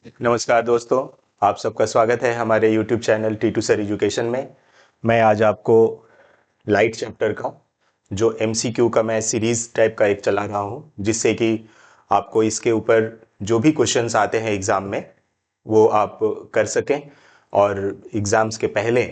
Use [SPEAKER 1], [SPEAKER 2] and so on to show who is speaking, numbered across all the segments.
[SPEAKER 1] नमस्कार दोस्तों, आप सबका स्वागत है हमारे YouTube channel T two sir education में। मैं आज आपको लाइट चैप्टर का जो MCQ का मैं सीरीज़ टाइप का एक चला रहा हूँ, जिससे कि आपको इसके ऊपर जो भी क्वेश्चंस आते हैं एग्ज़ाम में वो आप कर सकें और एग्ज़ाम्स के पहले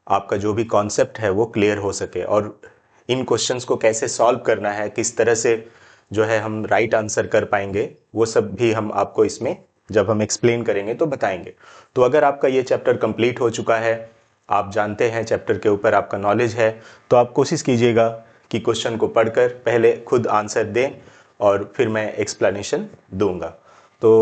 [SPEAKER 1] आपका जो भी कॉन्सेप्ट है वो क्लियर हो सके और इन क्वेश्चंस को कैसे सॉल्व करना है, किस तरह से जो है हम राइट आंसर कर पाएंगे, वो सब भी हम आपको इसमें जब हम एक्सप्लेन करेंगे तो बताएंगे। तो अगर आपका ये चैप्टर कंप्लीट हो चुका है, आप जानते हैं चैप्टर के ऊपर आपका नॉलेज है, तो आप कोशिश कीजिएगा कि क्वेश्चन को पढ़कर पहले खुद आंसर दें और फिर मैं एक्सप्लेनेशन दूंगा। तो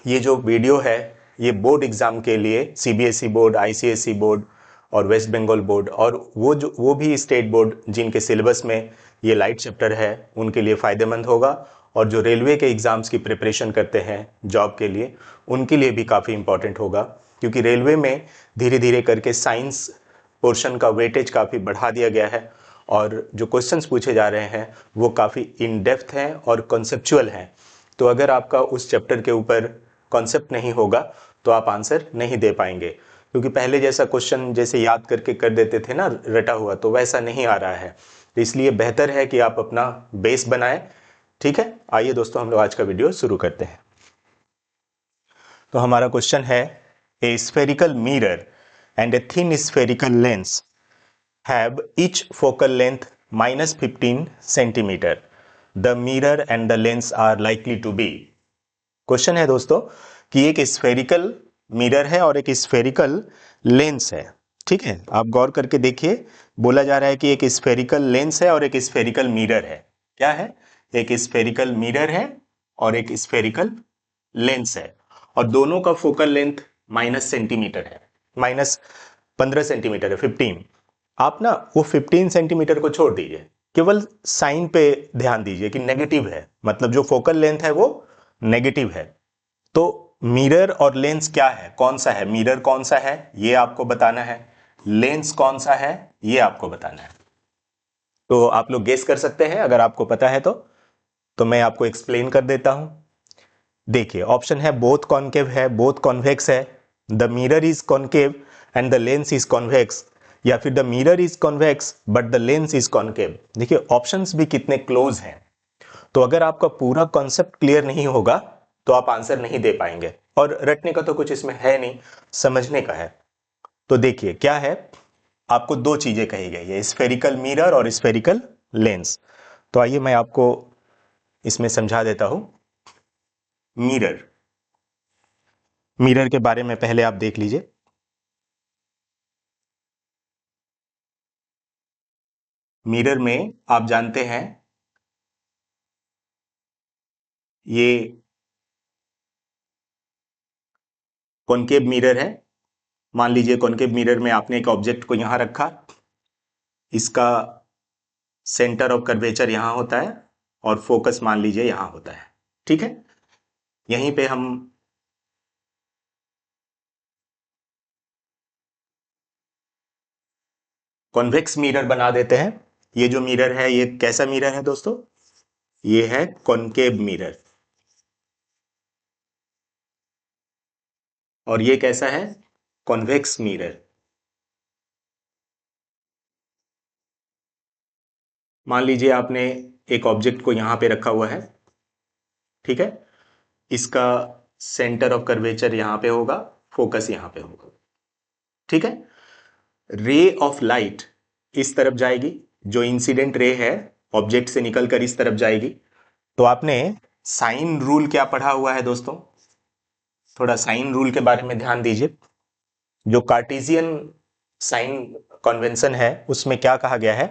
[SPEAKER 1] ये जो वीडियो है ये बोर्ड एग्ज़ाम के लिए CBSE बोर्ड, ICSE बोर्ड और वेस्ट बंगाल बोर्ड और वो भी स्टेट बोर्ड जिनके सिलेबस में ये लाइट चैप्टर है उनके लिए फ़ायदेमंद होगा, और जो रेलवे के एग्ज़ाम्स की प्रिपरेशन करते हैं जॉब के लिए उनके लिए भी काफ़ी इंपॉर्टेंट होगा, क्योंकि रेलवे में धीरे धीरे करके साइंस पोर्शन का वेटेज काफ़ी बढ़ा दिया गया है और जो क्वेश्चंस पूछे जा रहे हैं वो काफ़ी इन डेप्थ हैं और कॉन्सेप्चुअल हैं। तो अगर आपका उस चैप्टर के ऊपर कॉन्सेप्ट नहीं होगा तो आप आंसर नहीं दे पाएंगे, क्योंकि पहले जैसा क्वेश्चन जैसे याद करके कर देते थे ना रटा हुआ, तो वैसा नहीं आ रहा है। तो इसलिए बेहतर है कि आप अपना बेस बनाएं। ठीक है, आइए दोस्तों हम लोग आज का वीडियो शुरू करते हैं। तो हमारा क्वेश्चन है, a spherical mirror and a thin spherical lens have each focal length -15 centimetre. The mirror and the lens are likely to be. Question है दोस्तों कि एक स्फेरिकल मिरर है और एक स्फेरिकल लेंस है। ठीक है, आप गौर करके देखिए, बोला जा रहा है कि एक स्फेरिकल लेंस है और एक स्फेरिकल मिरर है। क्या है? एक स्फेरिकल मिरर है और एक स्फेरिकल लेंस है, और दोनों का फोकल लेंथ -सेंटीमीटर है, -15 सेंटीमीटर है, 15। आप ना वो 15 सेंटीमीटर को छोड़ दीजिए, केवल साइन पे ध्यान दीजिए कि नेगेटिव है, मतलब जो फोकल लेंथ है वो नेगेटिव है। तो मिरर और लेंस क्या है, कौन सा है? मिरर कौन सा है ये आपको बताना है, लेंस कौन सा है ये आपको बताना है। तो आप लोग गेस कर सकते हैं, अगर आपको पता है तो मैं आपको एक्सप्लेन कर देता हूं। देखिए, ऑप्शन है बोथ कॉन्केव है, बोथ कॉन्वेक्स है, the mirror is concave and the lens is convex, या फिर the mirror is convex but the lens is concave. देखिए ऑप्शंस भी कितने क्लोज हैं। तो अगर आपका पूरा कॉन्सेप्ट क्लियर नहीं होगा तो आप आंसर नहीं दे पाएंगे, और रटने का तो कुछ इसमें है नहीं, समझने का है। तो देखिए क्या है, आपको दो चीजें कही गई है, स्फेरिकल मिरर और स्फेरिकल लेंस। तो आइए मैं आपको इसमें समझा देता हूं। मिरर, मिरर के बारे में पहले आप देख लीजिए। मिरर में आप जानते हैं ये कॉनकेव मिरर है। मान लीजिए कॉनकेव मिरर में आपने एक ऑब्जेक्ट को यहां रखा, इसका सेंटर ऑफ कर्वेचर यहां होता है और फोकस मान लीजिए यहां होता है। ठीक है, यहीं पे हम कॉन्वेक्स मिरर बना देते हैं। ये जो मिरर है ये कैसा मिरर है दोस्तों? ये है कॉनकेव मिरर। और ये कैसा है? Convex mirror. मान लीजिए आपने एक ऑब्जेक्ट को यहां पे रखा हुआ है, ठीक है, इसका सेंटर ऑफ कर्वेचर यहां पे होगा, फोकस यहां पे होगा। ठीक है, रे ऑफ लाइट इस तरफ जाएगी, जो इंसिडेंट रे है ऑब्जेक्ट से निकलकर इस तरफ जाएगी। तो आपने साइन रूल क्या पढ़ा हुआ है दोस्तों? थोड़ा साइन रूल के बारे में ध्यान दीजिए। जो कार्टेशियन साइन कन्वेंशन है उसमें क्या कहा गया है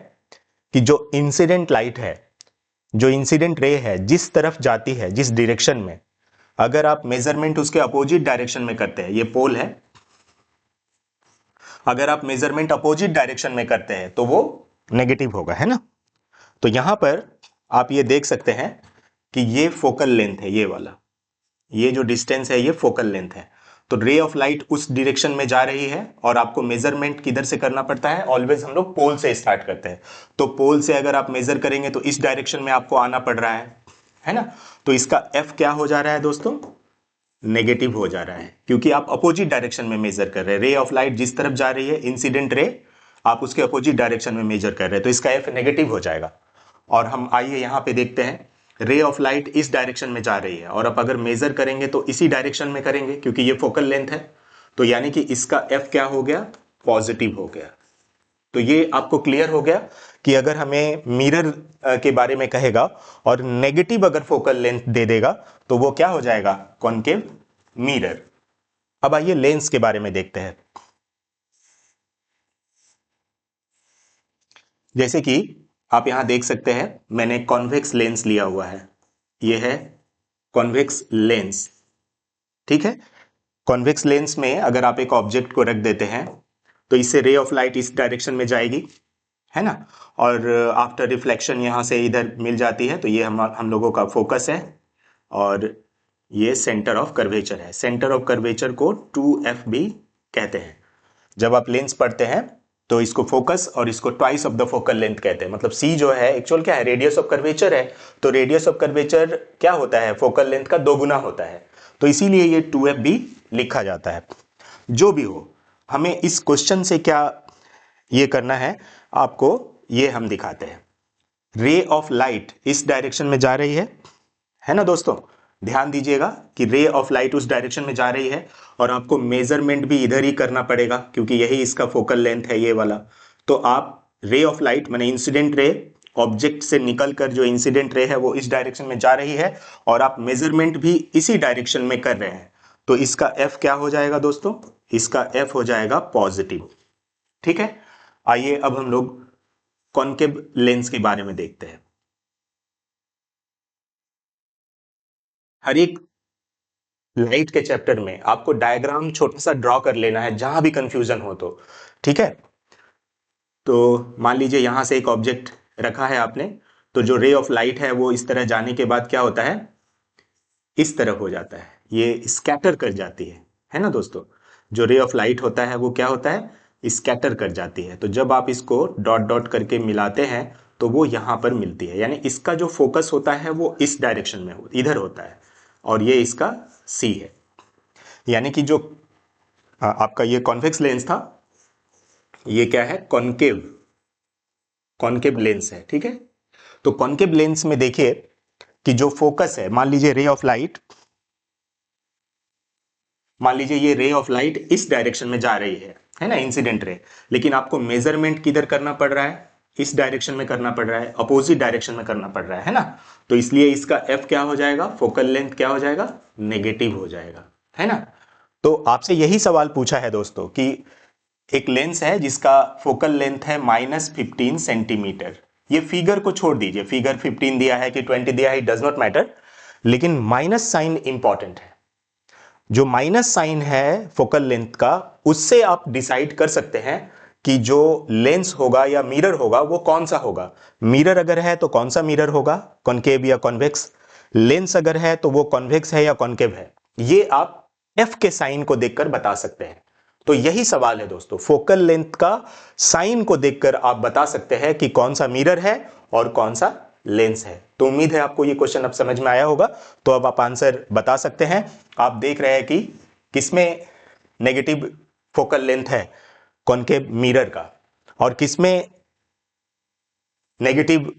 [SPEAKER 1] कि जो इंसिडेंट लाइट है, जो इंसिडेंट रे है, जिस तरफ जाती है, जिस डायरेक्शन में, अगर आप मेजरमेंट उसके अपोजिट डायरेक्शन में करते हैं, ये पोल है, अगर आप मेजरमेंट अपोजिट डायरेक्शन में करते हैं तो वो नेगेटिव होगा, है ना। तो यहां पर आप ये देख सकते हैं कि ये फोकल लेंथ है, ये वाला, ये जो डिस्टेंस है ये फोकल लेंथ है। तो रे ऑफ लाइट उस डायरेक्शन में जा रही है और आपको मेजरमेंट किधर से करना पड़ता है? ऑलवेज हम लोग पोल से स्टार्ट करते हैं। तो पोल से अगर आप मेजर करेंगे तो इस डायरेक्शन में आपको आना पड़ रहा है ना। तो इसका एफ क्या हो जा रहा है दोस्तों? नेगेटिव हो जा रहा है, क्योंकि आप अपोजिट डायरेक्शन में मेजर कर रहे हैं। रे ऑफ लाइट जिस तरफ जा रही है, इंसिडेंट रे, आप उसके अपोजिट डायरेक्शन में मेजर कर रहे हैं, तो इसका एफ नेगेटिव हो जाएगा। और हम आइए यहां पे देखते हैं, रे ऑफ लाइट इस डायरेक्शन में जा रही है और आप अगर मेजर करेंगे तो इसी डायरेक्शन में करेंगे, क्योंकि ये फोकल लेंथ है। तो यानी कि इसका एफ क्या हो गया, पॉजिटिव हो गया। तो ये आपको क्लियर हो गया कि अगर हमें मिरर के बारे में कहेगा और नेगेटिव अगर फोकल लेंथ दे देगा तो वो क्या हो जाएगा, कॉनकेव मिरर। अब आइए लेंस के बारे में देखते हैं। जैसे कि आप यहां देख सकते हैं, मैंने कॉन्वेक्स लेंस लिया हुआ है, ये है कॉन्वेक्स लेंस, ठीक है। कॉन्वेक्स लेंस में अगर आप एक ऑब्जेक्ट को रख देते हैं तो इससे रे ऑफ लाइट इस डायरेक्शन में जाएगी, है ना, और आफ्टर रिफ्लेक्शन यहां से इधर मिल जाती है। तो ये हम लोगों का फोकस है और ये सेंटर ऑफ कर्वेचर है। सेंटर ऑफ कर्वेचर को 2f भी कहते हैं। जब आप लेंस पढ़ते हैं तो इसको फोकस और इसको twice of the focal length कहते हैं। मतलब c जो है एक्चुअल क्या है, रेडियस ऑफ कर्वेचर है। तो रेडियस ऑफ कर्वेचर क्या होता है, फोकल लेंथ का 2 गुना होता है। तो इसीलिए ये 2f भी लिखा जाता है। जो भी हो, हमें इस क्वेश्चन से क्या ये करना है, आपको ये हम दिखाते हैं। रे ऑफ लाइट इस डायरेक्शन में जा रही है ना दोस्तों। ध्यान दीजिएगा कि रे ऑफ लाइट उस डायरेक्शन में जा रही है और आपको मेजरमेंट भी इधर ही करना पड़ेगा, क्योंकि यही इसका फोकल लेंथ है, ये वाला। तो आप रे ऑफ लाइट माने इंसिडेंट रे, ऑब्जेक्ट से निकलकर जो इंसिडेंट रे है वो इस डायरेक्शन में जा रही है और आप मेजरमेंट भी इसी डायरेक्शन में कर रहे हैं। तो इसका एफ क्या हो जाएगा दोस्तों, इसका एफ हो जाएगा पॉजिटिव, ठीक है। आइए अब हम लोग कॉनकेव लेंस के बारे में देखते हैं। हर एक लाइट के चैप्टर में आपको डायग्राम छोटा सा ड्रॉ कर लेना है जहां भी कंफ्यूजन हो तो, ठीक है। तो मान लीजिए यहां से एक ऑब्जेक्ट रखा है आपने, तो जो रे ऑफ लाइट है वो इस तरह जाने के बाद क्या होता है, इस तरह हो जाता है, ये स्कैटर कर जाती है ना दोस्तों। जो रे ऑफ लाइट होता है वो क्या होता है, स्कैटर कर जाती है। तो जब आप इसको डॉट डॉट करके मिलाते हैं तो वो यहां पर मिलती है, यानी इसका जो फोकस होता है वो इस डायरेक्शन में इधर होता है और ये इसका सी है। यानी कि जो आपका ये कॉन्वेक्स लेंस था, ये क्या है, कॉनकेव, कॉनकेव लेंस है, ठीक है। तो कॉनकेव लेंस में देखिए कि जो फोकस है, मान लीजिए रे ऑफ लाइट, मान लीजिए ये रे ऑफ लाइट इस डायरेक्शन में जा रही है ना, इंसिडेंट रे। लेकिन आपको मेजरमेंट किधर करना पड़ रहा है, इस डायरेक्शन में करना पड़ रहा है, अपोजिट डायरेक्शन में करना पड़ रहा है ना। तो इसलिए इसका एफ क्या हो जाएगा, फोकल लेंथ क्या हो जाएगा, नेगेटिव हो जाएगा, है ना। तो आपसे यही सवाल पूछा है दोस्तों कि एक लेंस है जिसका फोकल लेंथ है -15 सेंटीमीटर। ये फिगर को छोड़ दीजिए, फिगर 15 दिया है कि 20 दिया है, इट डज नॉट मैटर, लेकिन माइनस साइन इंपॉर्टेंट है। जो माइनस साइन है फोकल लेंथ का, उससे आप डिसाइड कर सकते हैं कि जो लेंस होगा या मिरर होगा वो कौन सा होगा। मिरर अगर है तो कौन सा मिरर होगा, कॉनकेव या कॉन्वेक्स। लेंस अगर है तो वो कॉन्वेक्स है या कॉनकेव है, ये आप एफ के साइन को देखकर बता सकते हैं। तो यही सवाल है दोस्तों, फोकल लेंथ का साइन को देखकर आप बता सकते हैं कि कौन सा मिरर है और कौन सा लेंस है। तो उम्मीद है आपको ये क्वेश्चन अब समझ में आया होगा। तो अब आप आंसर बता सकते हैं। आप देख रहे हैं कि किसमें नेगेटिव फोकल लेंथ है, कॉनकेव मिरर का, और किसमें नेगेटिव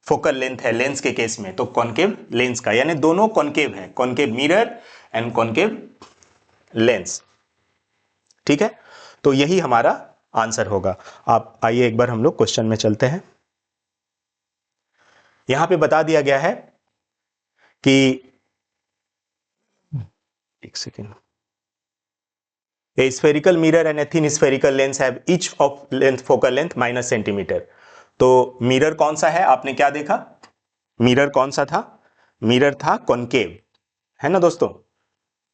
[SPEAKER 1] फोकल लेंथ है लेंस के केस में, तो कॉनकेव लेंस का। यानी दोनों कॉनकेव है, concave mirror and concave lens, ठीक है। तो यही हमारा आंसर होगा। आप आइए एक बार हम लोग क्वेश्चन में चलते हैं। यहां पे बता दिया गया है कि, एक second, A spherical mirror and a thin spherical lens have each of length focal length minus centimetre. तो मिरर कौन सा है, आपने क्या देखा, मिरर कौन सा था, मिरर था कॉनकेव, है ना दोस्तों।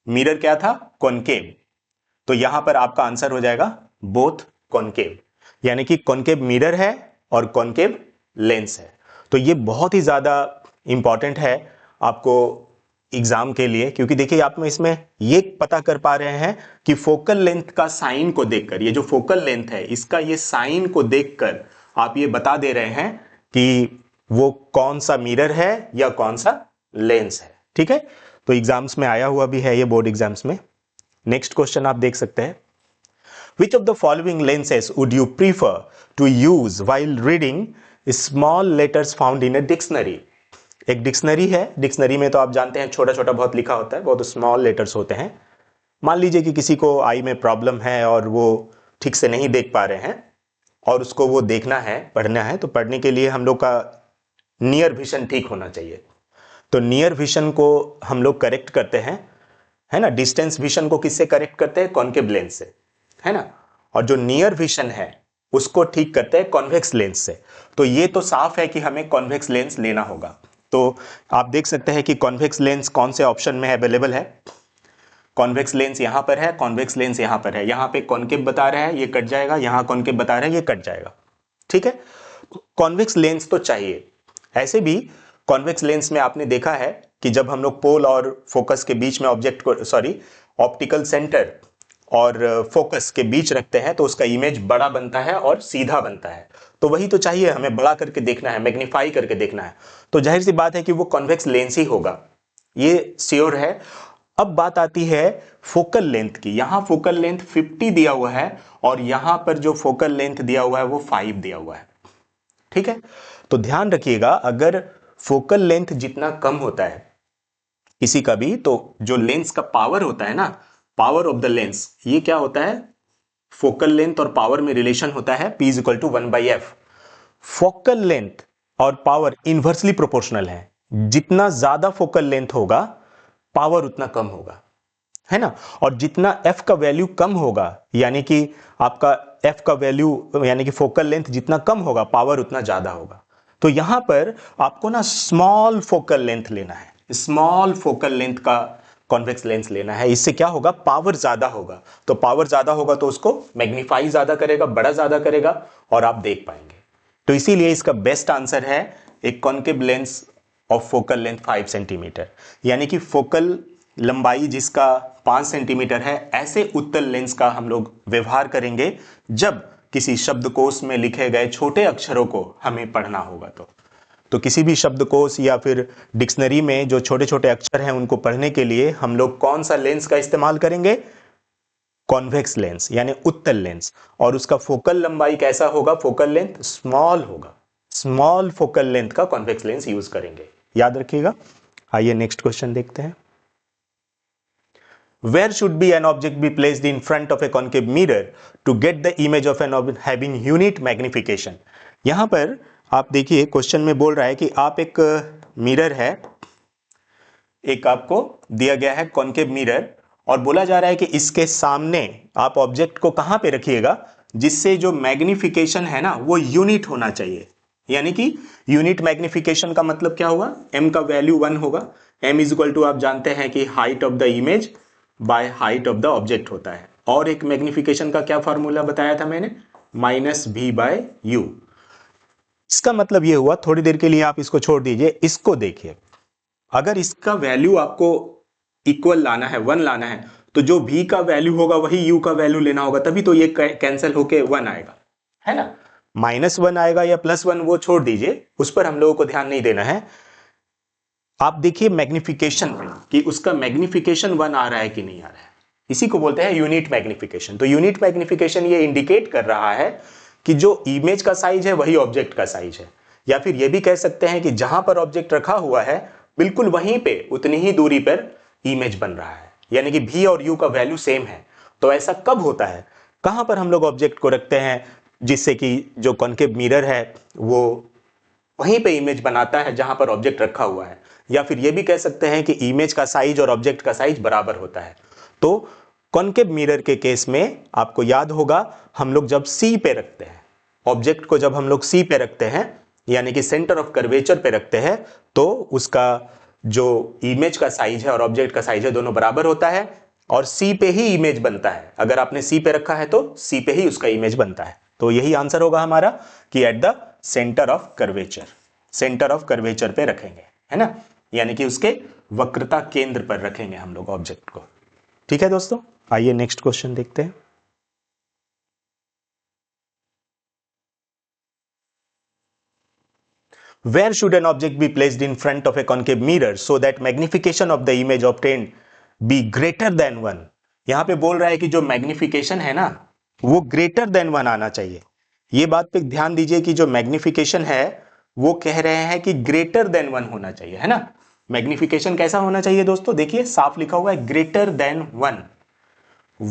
[SPEAKER 1] मिरर क्या था, कॉनकेव। तो यहां पर आपका आंसर हो जाएगा बोथ कॉनकेव, यानी कि कॉनकेव मिरर है और कॉनकेव लेंस है। तो ये बहुत ही ज्यादा इंपॉर्टेंट है आपको एग्जाम के लिए, क्योंकि देखिए आप में इसमें ये पता कर पा रहे हैं कि फोकल लेंथ का साइन को देखकर, ये जो फोकल लेंथ है इसका ये साइन को देखकर आप ये बता दे रहे हैं कि वो कौन सा मिरर है या कौन सा लेंस है। ठीक है, तो एग्जाम्स में आया हुआ भी है ये, बोर्ड एग्जाम्स में। नेक्स्ट क्वेश्चन आप देख सकते हैं, which of the following lenses would you prefer to use while reading small letters found in a dictionary. एक डिक्शनरी है, डिक्शनरी में तो आप जानते हैं छोटा छोटा बहुत लिखा होता है, बहुत स्मॉल लेटर्स होते हैं। मान लीजिए कि किसी को आई में प्रॉब्लम है और वो ठीक से नहीं देख पा रहे हैं और उसको वो देखना है, पढ़ना है, तो पढ़ने के लिए हम लोग का नियर विजन ठीक होना चाहिए। तो नियर विजन को हम लोग करेक्ट करते हैं, है ना। डिस्टेंस विजन को किससे करेक्ट करते हैं? कॉन्केव लेंस से, है ना। और जो नियर विजन है उसको ठीक करते हैं कॉन्वेक्स लेंस से। तो ये तो साफ है कि हमें कॉन्वेक्स लेंस लेना होगा। तो आप देख सकते हैं कि कॉन्वेक्स लेंस कौन से ऑप्शन में अवेलेबल है। कॉन्वेक्स लेंस यहां पर है, कॉन्वेक्स लेंस यहां पर है। यहां पे कॉन्केव बता रहा है, ये कट जाएगा, यहां कॉन्केव बता रहा है, ये कट जाएगा, ठीक है। कॉन्वेक्स लेंस तो चाहिए। ऐसे भी कॉन्वेक्स लेंस में आपने देखा है कि जब हम लोग पोल और फोकस के बीच में ऑब्जेक्ट को, सॉरी, ऑप्टिकल सेंटर और फोकस के बीच रखते हैं तो उसका इमेज बड़ा बनता है और सीधा बनता है। तो वही तो चाहिए, हमें बड़ा करके देखना है, मैग्नीफाई करके देखना है। तो जाहिर सी बात है कि वो कॉन्वेक्स लेंस ही होगा, ये श्योर है। अब बात आती है फोकल लेंथ की। यहां फोकल लेंथ 50 दिया हुआ है और यहां पर जो फोकल लेंथ दिया हुआ है वो 5 दिया हुआ है, ठीक है। तो ध्यान रखिएगा, अगर फोकल लेंथ जितना कम होता है किसी का भी, तो जो लेंस का पावर होता है ना, पावर ऑफ द लेंस, ये क्या होता है? फोकल लेंथ और पावर में रिलेशन होता है P equal to 1/f। Focal length और पावर इनवर्सली प्रोपोर्शनल है। जितना ज्यादा फोकल लेंथ होगा पावर उतना कम होगा, है ना। और जितना f का वैल्यू कम होगा, यानी कि आपका f का वैल्यू यानी कि फोकल लेंथ जितना कम होगा पावर उतना ज्यादा होगा। तो यहां पर आपको ना स्मॉल फोकल लेंथ लेना है, स्मॉल फोकल लेंथ का कॉन्वेक्स लेंस लेना है। इससे क्या होगा? पावर ज्यादा होगा। तो पावर ज्यादा होगा तो उसको मैग्नीफाई ज्यादा करेगा, बड़ा ज्यादा करेगा और आप देख पाएंगे। तो इसीलिए इसका बेस्ट आंसर है एक concave lens of focal length 5 centimetre, यानी कि फोकल लंबाई जिसका 5 सेंटीमीटर है, ऐसे उत्तल लेंस का हम लोग व्यवहार करेंगे जब किसी शब्दकोश में लिखे गए छोटे अक्षरों को हमें पढ़ना होगा। तो किसी भी शब्दकोश या फिर डिक्शनरी में जो छोटे छोटे अक्षर हैं उनको पढ़ने के लिए हम लोग कौन सा लेंस का इस्तेमाल करेंगे? कॉन्वेक्स लेंस, यानी उत्तल लेंस। और उसका फोकल लंबाई कैसा होगा? फोकल लेंथ स्मॉल होगा। स्मॉल फोकल लेंथ का कॉन्वेक्स लेंस यूज करेंगे, याद रखिएगा। आइए नेक्स्ट क्वेश्चन देखते हैं। Where should be an object be placed in front of a concave mirror to get the image of an object having unit magnification? यहां पर आप देखिए क्वेश्चन में बोल रहा है कि आप एक मिरर है, एक आपको दिया गया है कॉन्केव मिरर, और बोला जा रहा है कि इसके सामने आप ऑब्जेक्ट को कहां पे रखिएगा जिससे जो मैग्निफिकेशन है ना वो यूनिट होना चाहिए। यानी कि यूनिट मैग्निफिकेशन का मतलब क्या हुआ? m का वैल्यू 1 होगा। m इज इक्वल टू आप जानते हैं कि height of the image by height of the object होता है। और एक मैग्निफिकेशन का क्या फॉर्मूला बताया था मैंने? -v/u। इसका मतलब ये हुआ, थोड़ी देर के लिए आप इसको छोड़ दीजिए, इसको देखिए। अगर इसका वैल्यू आपको इक्वल लाना है, 1 लाना है, तो जो v का वैल्यू होगा वही u का वैल्यू लेना होगा, तभी तो ये कैंसिल होके 1 आएगा, है ना। -1 आएगा या +1 वो छोड़ दीजिए, उस पर हम लोगों को ध्यान नहीं देना है। आप देखिए मैग्निफिकेशन में कि उसका मैग्निफिकेशन 1 आ रहा है कि नहीं आ रहा है, इसी को बोलते हैं यूनिट मैग्निफिकेशन। तो यूनिट मैग्निफिकेशन ये इंडिकेट कर रहा है कि जो इमेज का साइज है वही ऑब्जेक्ट का साइज है। या फिर ये भी कह सकते हैं कि जहां पर ऑब्जेक्ट रखा हुआ है बिल्कुल वहीं पे उतनी ही दूरी पर इमेज बन रहा है, यानी कि v और u का वैल्यू सेम है। तो ऐसा कब होता है? कहां पर हम लोग ऑब्जेक्ट को रखते हैं जिससे कि जो कॉन्केव मिरर है वो वहीं पे इमेज बनाता है जहां पर ऑब्जेक्ट रखा हुआ है। या फिर ये भी कह सकते हैं कि इमेज का साइज और ऑब्जेक्ट का साइज बराबर होता है। तो कॉन्केव मिरर के केस में आपको याद होगा, हम लोग जब C पे रखते हैं ऑब्जेक्ट को, जब हम लोग C पे रखते हैं यानी कि सेंटर ऑफ कर्वेचर पे रखते हैं, तो उसका जो इमेज का साइज है और ऑब्जेक्ट का साइज है दोनों बराबर होता है और C पे ही इमेज बनता है। अगर आपने C पे रखा है तो C पे ही उसका इमेज बनता है। तो यही आंसर होगा हमारा कि at the centre of curvature, centre of curvature पे रखेंगे, है ना, यानी कि उसके वक्रता केंद्र पर रखेंगे हम लोग ऑब्जेक्ट को। ठीक है दोस्तों, आइए नेक्स्ट क्वेश्चन देखते हैं। Where should an object be placed in front of a concave mirror so that magnification of the image obtained be greater than 1? यहां पे बोल रहा है कि जो मैग्निफिकेशन है ना वो ग्रेटर देन 1 आना चाहिए। ये बात पे ध्यान दीजिए कि जो मैग्निफिकेशन है वो कह रहे हैं कि ग्रेटर देन 1 होना चाहिए, है ना। मैग्निफिकेशन कैसा होना चाहिए दोस्तों, देखिए साफ लिखा हुआ है ग्रेटर देन 1,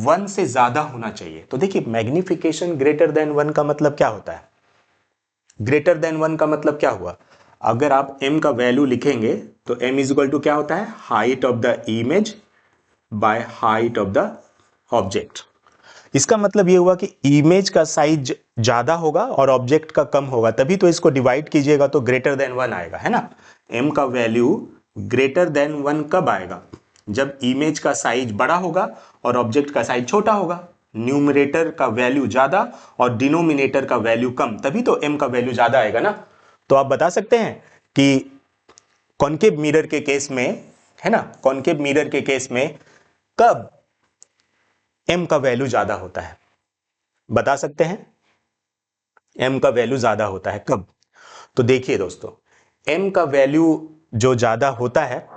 [SPEAKER 1] 1 से ज्यादा होना चाहिए। तो देखिए मैग्निफिकेशन ग्रेटर देन 1 का मतलब क्या होता है, ग्रेटर देन 1 का मतलब क्या हुआ, अगर आप m का वैल्यू लिखेंगे तो m इज इक्वल टू क्या होता है, height of the image by height of the object. इसका मतलब ये हुआ कि इमेज का साइज ज्यादा होगा और ऑब्जेक्ट का कम होगा, तभी तो इसको डिवाइड कीजिएगा तो ग्रेटर देन 1 आएगा, है ना। m का वैल्यू ग्रेटर देन 1 कब आएगा, जब इमेज का साइज बड़ा होगा और ऑब्जेक्ट का साइज छोटा होगा। न्यूमरेटर का वैल्यू ज्यादा और डिनोमिनेटर का वैल्यू कम, तभी तो m का वैल्यू ज्यादा आएगा ना। तो आप बता सकते हैं कि कॉनकेव मिरर के केस में, है ना, कॉनकेव मिरर के केस में कब m का वैल्यू ज्यादा होता है, बता सकते हैं m का वैल्यू ज्यादा होता है कब। तो देखिए दोस्तों m का वैल्यू जो ज्यादा होता है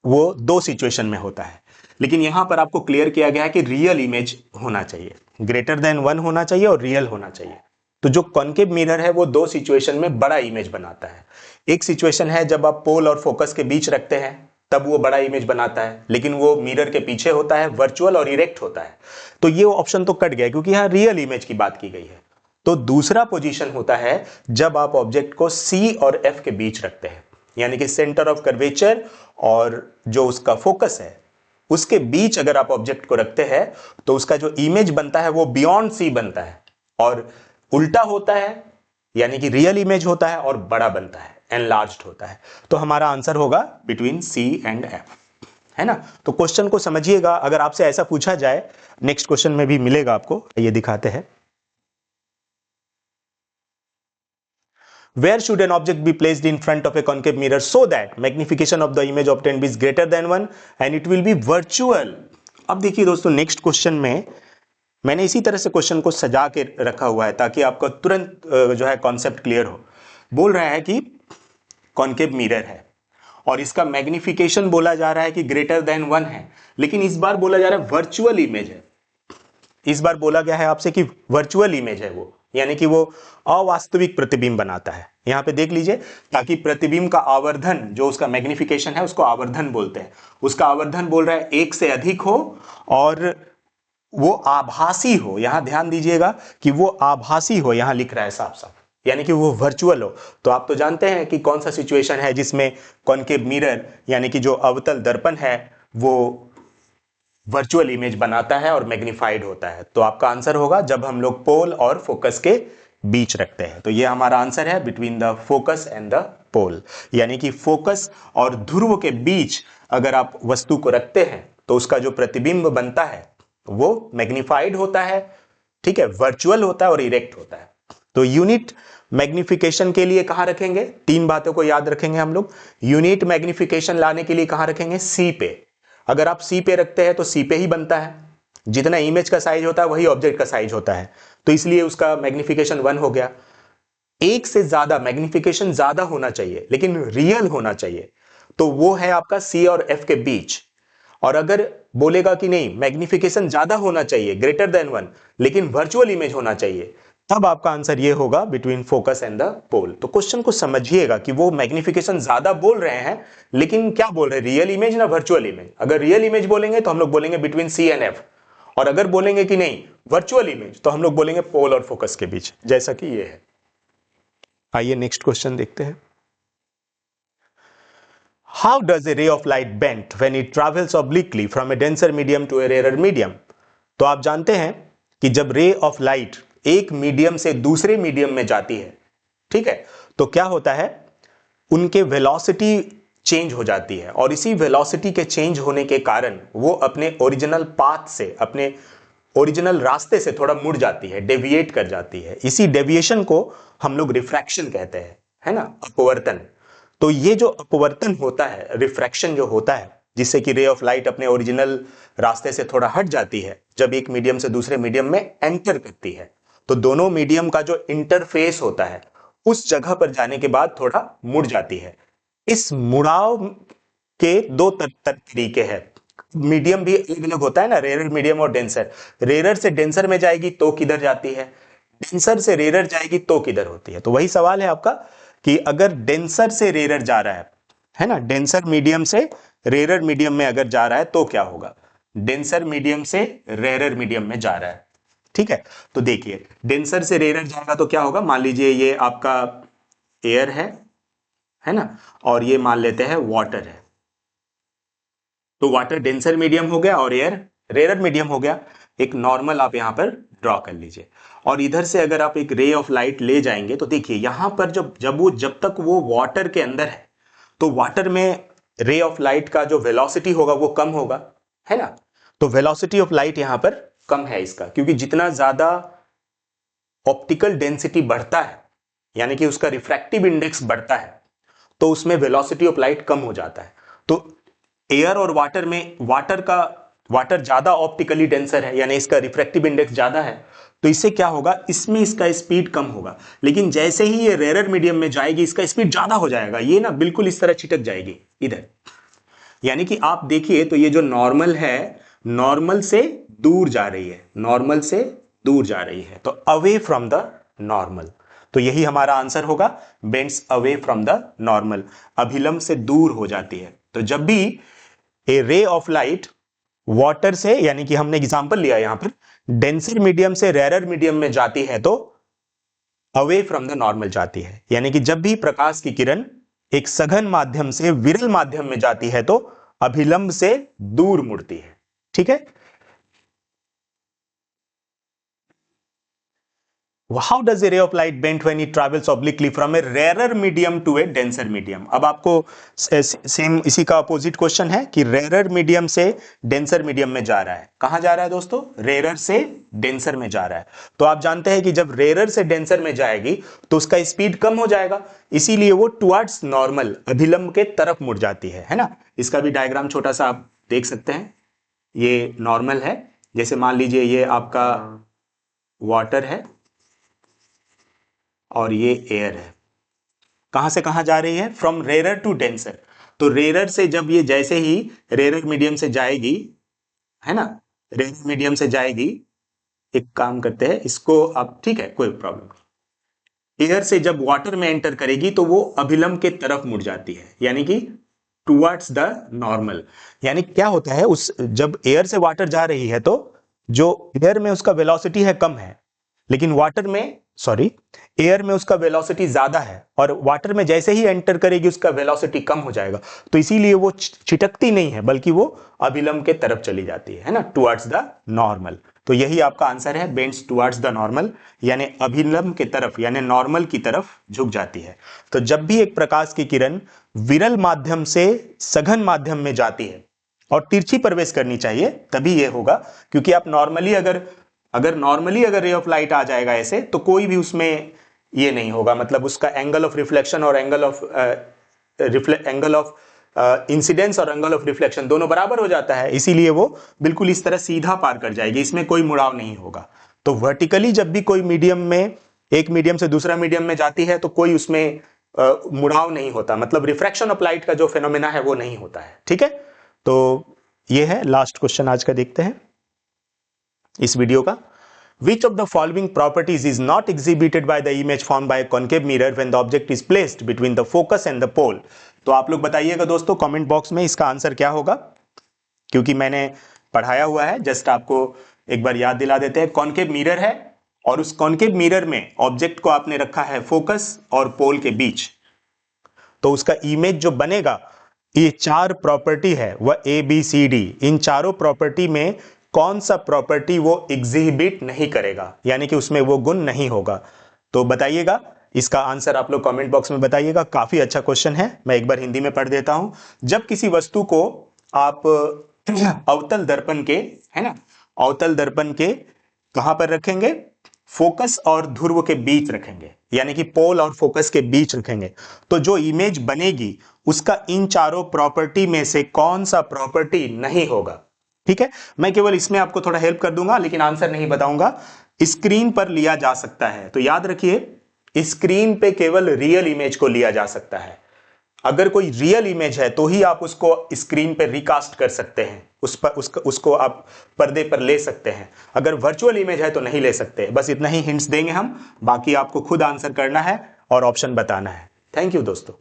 [SPEAKER 1] वो दो सिचुएशन में होता है, लेकिन यहां पर आपको क्लियर किया गया है कि रियल इमेज होना चाहिए, ग्रेटर देन 1 होना चाहिए और रियल होना चाहिए। तो जो कॉनकेव मिरर है वो दो सिचुएशन में बड़ा इमेज बनाता है। एक सिचुएशन है जब आप पोल और फोकस के बीच रखते हैं तब वो बड़ा इमेज बनाता है, लेकिन वो मिरर के पीछे होता है, वर्चुअल और इरेक्ट होता है। तो ये ऑप्शन तो कट गया क्योंकि यहां रियल इमेज की बात की गई है। तो दूसरा पोजीशन होता है जब आप ऑब्जेक्ट को C और F के बीच रखते हैं, यानी कि सेंटर ऑफ कर्वेचर और जो उसका फोकस है उसके बीच अगर आप ऑब्जेक्ट को रखते हैं तो उसका जो इमेज बनता है वो बियॉन्ड C बनता है, और उल्टा होता है यानी कि रियल इमेज होता है और बड़ा बनता है, एनलार्ज्ड होता है। तो हमारा आंसर होगा बिटवीन C एंड F, है ना। तो क्वेश्चन को समझिएगा, अगर आपसे ऐसा पूछा जाए नेक्स्ट क्वेश्चन में भी मिलेगा आपको, ये दिखाते हैं। Where should an object be placed in front of a concave mirror so that magnification of the image obtained is greater than 1 and it will be virtual? अब देखिए दोस्तों नेक्स्ट क्वेश्चन में मैंने इसी तरह से क्वेश्चन को सजा के रखा हुआ है ताकि आपको तुरंत जो है कॉन्सेप्ट क्लियर हो। बोल रहा है कि कॉन्केव मिरर है और इसका मैग्निफिकेशन बोला जा रहा है कि ग्रेटर देन 1 है, लेकिन इस बार बोला जा रहा है वर्चुअल इमेज है। इस बार बोला गया है आपसे कि वर्चुअल इमेज है वो, यानी कि वो अवास्तविक प्रतिबिंब बनाता है। यहां पे देख लीजिए, ताकि प्रतिबिंब का आवर्धन जो उसका मैग्निफिकेशन है उसको आवर्धन बोलते हैं, उसका आवर्धन बोल रहा है 1 से अधिक हो और वो आभासी हो। यहां ध्यान दीजिएगा कि वो आभासी हो, यहां लिख रहा है साफ साफ, यानी कि वो वर्चुअल हो। तो आप तो जानते हैं कि कौन सा सिचुएशन है जिसमें कॉनकेव मिरर यानी कि जो अवतल दर्पण है वो वर्चुअल इमेज बनाता है और मैग्निफाइड होता है। तो आपका आंसर होगा जब हम लोग पोल और फोकस के बीच रखते हैं। तो ये हमारा आंसर है between the focus and the pole, यानी कि फोकस और ध्रुव के बीच अगर आप वस्तु को रखते हैं तो उसका जो प्रतिबिंब बनता है वो मैग्निफाइड होता है, ठीक है, वर्चुअल होता है और इरेक्ट होता है। तो यूनिट मैग्निफिकेशन के लिए कहां रखेंगे, तीन बातों को याद रखेंगे हम लोग। यूनिट मैग्निफिकेशन लाने के लिए कहां रखेंगे, सी पे। अगर आप सी पे रखते हैं तो सी पे ही बनता है, जितना इमेज का साइज होता है वही ऑब्जेक्ट का साइज होता है, तो इसलिए उसका मैग्निफिकेशन 1 हो गया। एक से ज्यादा मैग्निफिकेशन ज्यादा होना चाहिए लेकिन रियल होना चाहिए, तो वो है आपका सी और एफ के बीच। और अगर बोलेगा कि नहीं मैग्निफिकेशन ज्यादा होना चाहिए ग्रेटर देन 1 लेकिन वर्चुअल इमेज होना चाहिए, तब आपका आंसर ये होगा बिटवीन फोकस एंड द पोल। तो क्वेश्चन को समझिएगा कि वो मैग्निफिकेशन ज्यादा बोल रहे हैं लेकिन क्या बोल रहे हैं, रियल इमेज ना वर्चुअल इमेज। अगर रियल इमेज बोलेंगे तो हम लोग बोलेंगे बिटवीन सी एंड एफ, और अगर बोलेंगे कि नहीं वर्चुअल इमेज तो हम लोग बोलेंगे पोल और फोकस के बीच, जैसा कि ये है। आइए नेक्स्ट क्वेश्चन देखते हैं। How does a ray of light bend when it travels obliquely from a denser medium to a rarer medium? तो आप जानते हैं कि जब रे ऑफ लाइट एक मीडियम से दूसरे मीडियम में जाती है, ठीक है, तो क्या होता है, उनके वेलोसिटी चेंज हो जाती है और इसी वेलोसिटी के चेंज होने के कारण वो अपने ओरिजिनल पाथ से, अपने ओरिजिनल रास्ते से थोड़ा मुड़ जाती है, डेविएट कर जाती है। इसी डेविएशन को हम लोग रिफ्रैक्शन कहते हैं, है ना, अपवर्तन। तो ये जो अपवर्तन होता है, रिफ्रैक्शन जो होता है, जिससे कि रे ऑफ लाइट अपने ओरिजिनल रास्ते से थोड़ा हट जाती है जब एक मीडियम से दूसरे मीडियम में एंटर करती है, तो दोनों मीडियम का जो इंटरफेस होता है उस जगह पर जाने के बाद थोड़ा मुड़ जाती है। इस मुड़ाव के दो तरीके हैं। मीडियम भी अलग अलग होता है ना, रेरर, मीडियम और डेंसर। रेरर से डेंसर में जाएगी तो किधर जाती है, डेंसर से रेरर जाएगी तो किधर होती है। तो वही सवाल है आपका कि अगर डेंसर से रेरर जा रहा है ना, डेंसर मीडियम से रेरर मीडियम में अगर जा रहा है तो क्या होगा, डेंसर मीडियम से रेरर मीडियम में जा रहा है। ठीक है, तो देखिए डेंसर से रेरर जाएगा तो क्या होगा, मान लीजिए ये आपका एयर है ना, और ये मान लेते हैं वाटर है। तो वाटर डेंसर मीडियम हो गया और एयर रेरर मीडियम हो गया। एक नॉर्मल आप यहां पर ड्रॉ कर लीजिए, और इधर से अगर आप एक रे ऑफ लाइट ले जाएंगे तो देखिए यहां पर जब तक वो वाटर के अंदर है तो वाटर में रे ऑफ लाइट का जो वेलोसिटी होगा वो कम होगा, है ना। तो वेलोसिटी ऑफ लाइट यहां पर कम है इसका, क्योंकि जितना ज्यादा ऑप्टिकल डेंसिटी बढ़ता है यानी कि उसका रिफ्रैक्टिव इंडेक्स बढ़ता है तो उसमें वेलोसिटी ऑफ लाइट कम हो जाता है। तो एयर और वाटर में वाटर ज्यादा ऑप्टिकली डेंसर है यानी इसका रिफ्रैक्टिव इंडेक्स ज्यादा है, तो इससे क्या होगा, इसमें इसका स्पीड कम होगा। लेकिन जैसे ही ये रेरर मीडियम में जाएगी इसका स्पीड ज्यादा हो जाएगा, ये ना बिल्कुल इस तरह छिटक जाएगी इधर। यानी कि आप देखिए तो ये जो नॉर्मल है, नॉर्मल से दूर जा रही है, नॉर्मल से दूर जा रही है, तो अवे फ्रॉम द नॉर्मल। तो यही हमारा आंसर होगा, bends away from the normal, अभिलंब से दूर हो जाती है। तो जब भी ए रे ऑफ लाइट वाटर से, यानी कि हमने एग्जांपल लिया यहां पर, डेंसर मीडियम से रेरर मीडियम में जाती है तो अवे फ्रॉम द नॉर्मल जाती है। यानी कि जब भी प्रकाश की किरण एक सघन माध्यम से विरल माध्यम में जाती है तो अभिलंब से दूर मुड़ती है। ठीक है, How does a ray of light bend when it travels obliquely from a rarer medium to a denser medium? अब आपको सेम इसी का अपोजिट क्वेश्चन है कि रेरर मीडियम से डेंसर मीडियम में जा रहा है। कहां जा रहा है दोस्तों, रेरर से डेंसर में जा रहा है। तो आप जानते हैं कि जब रेरर से डेंसर में जाएगी तो उसका स्पीड कम हो जाएगा, इसीलिए वो टुवर्ड्स नॉर्मल, अभिलंब के तरफ मुड़ जाती है ना। इसका भी डायग्राम छोटा सा आप देख सकते हैं। ये नॉर्मल है, जैसे मान लीजिए ये आपका वाटर है और ये एयर है। कहां से कहां जा रही है, फ्रॉम रेरर टू डेंसर। तो रेरर से जब ये जैसे ही रेरर मीडियम से जाएगी, है ना, रेरर मीडियम से जाएगी, एक काम करते हैं इसको आप, ठीक है कोई प्रॉब्लम नहीं। एयर से जब वाटर में एंटर करेगी तो वो अभिलंब के तरफ मुड़ जाती है, यानी कि टुवर्ड्स द नॉर्मल। यानी क्या होता है, उस जब एयर से वाटर जा रही है तो जो एयर में उसका वेलोसिटी है कम है, लेकिन वाटर में एयर में उसका वेलोसिटी ज्यादा है, और वाटर में जैसे ही एंटर करेगी उसका वेलोसिटी कम हो जाएगा। तो इसीलिए वो छिटकती नहीं है बल्कि वो अभिलंब के तरफ चली जाती है ना, टुवर्ड्स द नॉर्मल। तो यही आपका आंसर है, बेंड्स टुवर्ड्स द नॉर्मल, यानी अभिलंब के तरफ यानी नॉर्मल की तरफ झुक जाती है। तो जब भी एक प्रकाश की किरण विरल माध्यम से सघन माध्यम में जाती है, और तिरछी प्रवेश करनी चाहिए तभी ये होगा, क्योंकि आप नॉर्मली अगर रे ऑफ लाइट आ जाएगा ऐसे तो कोई भी उसमें ये नहीं होगा, मतलब उसका एंगल ऑफ रिफ्लेक्शन और एंगल ऑफ इंसिडेंस और एंगल ऑफ रिफ्लेक्शन दोनों बराबर हो जाता है, इसीलिए वो बिल्कुल इस तरह सीधा पार कर जाएगी, इसमें कोई मुड़ाव नहीं होगा। तो वर्टिकली जब भी कोई मीडियम में, एक मीडियम से दूसरा मीडियम में जाती है तो कोई उसमें मुड़ाव नहीं होता, मतलब रिफ्रैक्शन ऑफ लाइट का जो फेनोमेना है वो नहीं होता है। ठीक है, तो ये है लास्ट क्वेश्चन आज का, देखते हैं इस वीडियो का। Which of the following properties is not exhibited by the image formed by a concave mirror when the object is placed between the focus and the pole? तो आप लोग बताइएगा दोस्तों कमेंट बॉक्स में इसका आंसर क्या होगा, क्योंकि मैंने पढ़ाया हुआ है, जस्ट आपको एक बार याद दिला देते हैं। कॉन्केव मिरर है और उस कॉन्केव मिरर में ऑब्जेक्ट को आपने रखा है फोकस और पोल के बीच, तो उसका इमेज जो बनेगा, ये 4 प्रॉपर्टी है वह ABCD, इन चारों प्रॉपर्टी में कौन सा प्रॉपर्टी वो एग्जिबिट नहीं करेगा, यानी कि उसमें वो गुण नहीं होगा। तो बताइएगा, इसका आंसर आप लोग कमेंट बॉक्स में बताइएगा। काफी अच्छा क्वेश्चन है, मैं एक बार हिंदी में पढ़ देता हूं। जब किसी वस्तु को आप अवतल दर्पण के, है ना, अवतल दर्पण के कहां पर रखेंगे, फोकस और ध्रुव के बीच रखेंगे, यानी कि पोल और फोकस के बीच रखेंगे, तो जो इमेज बनेगी उसका इन चारों प्रॉपर्टी में से कौन सा प्रॉपर्टी नहीं होगा। ठीक है, मैं केवल इसमें आपको थोड़ा हेल्प कर दूंगा, लेकिन आंसर नहीं बताऊंगा, स्क्रीन पर लिया जा सकता है। तो याद रखिए, स्क्रीन पे केवल रियल इमेज को लिया जा सकता है। अगर कोई रियल इमेज है तो ही आप उसको स्क्रीन पे रिकास्ट कर सकते हैं, उसको आप पर्दे पर ले सकते हैं। अगर वर्चुअल इमेज है तो नहीं ले सकते। बस इतना ही हिंट्स देंगे हम, बाकी आपको खुद आंसर करना है और ऑप्शन बताना है। थैंक यू दोस्तों।